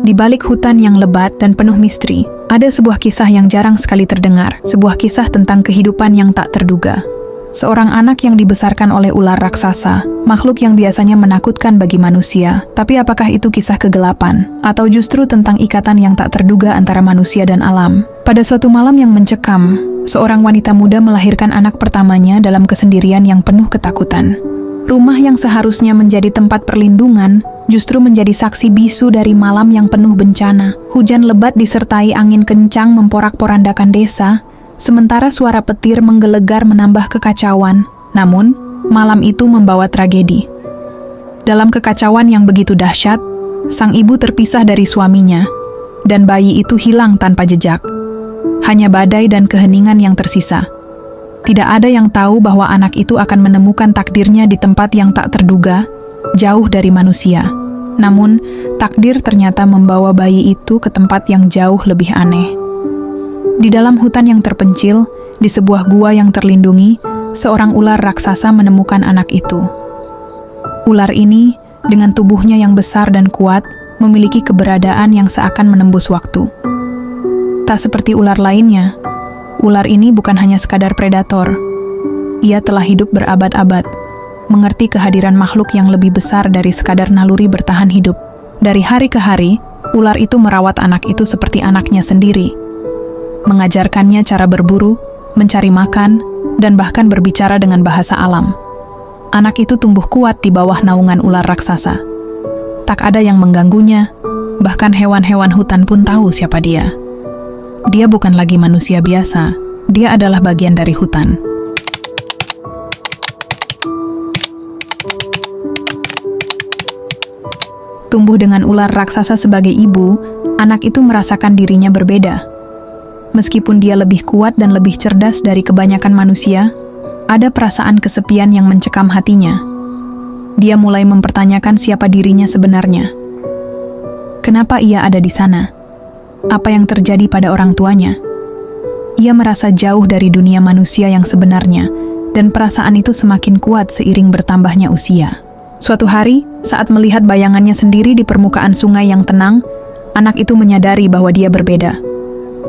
Di balik hutan yang lebat dan penuh misteri, ada sebuah kisah yang jarang sekali terdengar, sebuah kisah tentang kehidupan yang tak terduga. Seorang anak yang dibesarkan oleh ular raksasa, makhluk yang biasanya menakutkan bagi manusia, tapi apakah itu kisah kegelapan, atau justru tentang ikatan yang tak terduga antara manusia dan alam? Pada suatu malam yang mencekam, seorang wanita muda melahirkan anak pertamanya dalam kesendirian yang penuh ketakutan. Rumah yang seharusnya menjadi tempat perlindungan, justru menjadi saksi bisu dari malam yang penuh bencana. Hujan lebat disertai angin kencang memporak-porandakan desa, sementara suara petir menggelegar menambah kekacauan. Namun, malam itu membawa tragedi. Dalam kekacauan yang begitu dahsyat, sang ibu terpisah dari suaminya, dan bayi itu hilang tanpa jejak. Hanya badai dan keheningan yang tersisa. Tidak ada yang tahu bahwa anak itu akan menemukan takdirnya di tempat yang tak terduga, jauh dari manusia. Namun, takdir ternyata membawa bayi itu ke tempat yang jauh lebih aneh. Di dalam hutan yang terpencil, di sebuah gua yang terlindungi, seorang ular raksasa menemukan anak itu. Ular ini, dengan tubuhnya yang besar dan kuat, memiliki keberadaan yang seakan menembus waktu. Tak seperti ular lainnya, ular ini bukan hanya sekadar predator. Ia telah hidup berabad-abad, mengerti kehadiran makhluk yang lebih besar dari sekadar naluri bertahan hidup. Dari hari ke hari, ular itu merawat anak itu seperti anaknya sendiri. Mengajarkannya cara berburu, mencari makan, dan bahkan berbicara dengan bahasa alam. Anak itu tumbuh kuat di bawah naungan ular raksasa. Tak ada yang mengganggunya, bahkan hewan-hewan hutan pun tahu siapa dia. Dia bukan lagi manusia biasa, dia adalah bagian dari hutan. Tumbuh dengan ular raksasa sebagai ibu, anak itu merasakan dirinya berbeda. Meskipun dia lebih kuat dan lebih cerdas dari kebanyakan manusia, ada perasaan kesepian yang mencekam hatinya. Dia mulai mempertanyakan siapa dirinya sebenarnya. Kenapa ia ada di sana? Apa yang terjadi pada orang tuanya? Ia merasa jauh dari dunia manusia yang sebenarnya, dan perasaan itu semakin kuat seiring bertambahnya usia. Suatu hari, saat melihat bayangannya sendiri di permukaan sungai yang tenang, anak itu menyadari bahwa dia berbeda.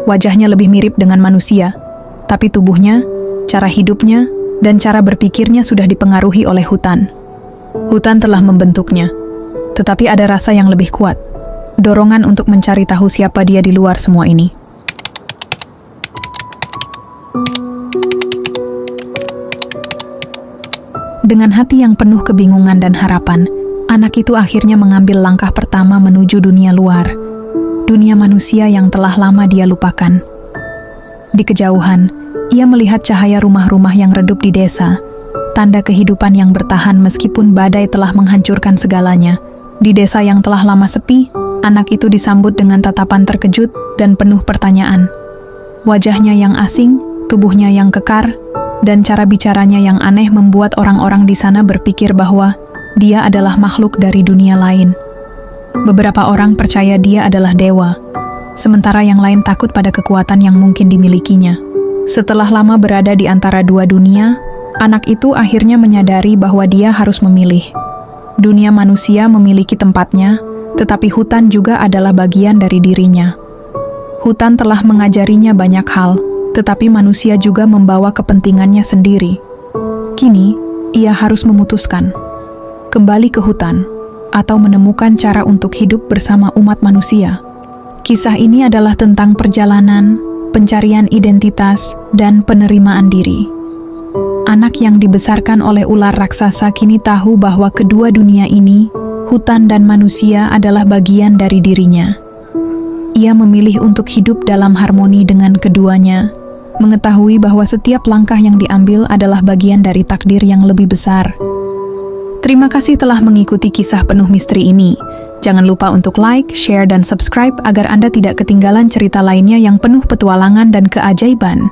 Wajahnya lebih mirip dengan manusia, tapi tubuhnya, cara hidupnya, dan cara berpikirnya sudah dipengaruhi oleh hutan. Hutan telah membentuknya, tetapi ada rasa yang lebih kuat. Dorongan untuk mencari tahu siapa dia di luar semua ini. Dengan hati yang penuh kebingungan dan harapan, anak itu akhirnya mengambil langkah pertama menuju dunia luar, dunia manusia yang telah lama dia lupakan. Di kejauhan, ia melihat cahaya rumah-rumah yang redup di desa, tanda kehidupan yang bertahan meskipun badai telah menghancurkan segalanya. Di desa yang telah lama sepi, anak itu disambut dengan tatapan terkejut dan penuh pertanyaan. Wajahnya yang asing, tubuhnya yang kekar, dan cara bicaranya yang aneh membuat orang-orang di sana berpikir bahwa dia adalah makhluk dari dunia lain. Beberapa orang percaya dia adalah dewa, sementara yang lain takut pada kekuatan yang mungkin dimilikinya. Setelah lama berada di antara dua dunia, anak itu akhirnya menyadari bahwa dia harus memilih. Dunia manusia memiliki tempatnya, tetapi hutan juga adalah bagian dari dirinya. Hutan telah mengajarinya banyak hal, tetapi manusia juga membawa kepentingannya sendiri. Kini, ia harus memutuskan, kembali ke hutan, atau menemukan cara untuk hidup bersama umat manusia. Kisah ini adalah tentang perjalanan, pencarian identitas, dan penerimaan diri. Anak yang dibesarkan oleh ular raksasa kini tahu bahwa kedua dunia ini, hutan dan manusia, adalah bagian dari dirinya. Ia memilih untuk hidup dalam harmoni dengan keduanya, mengetahui bahwa setiap langkah yang diambil adalah bagian dari takdir yang lebih besar. Terima kasih telah mengikuti kisah penuh misteri ini. Jangan lupa untuk like, share, dan subscribe agar Anda tidak ketinggalan cerita lainnya yang penuh petualangan dan keajaiban.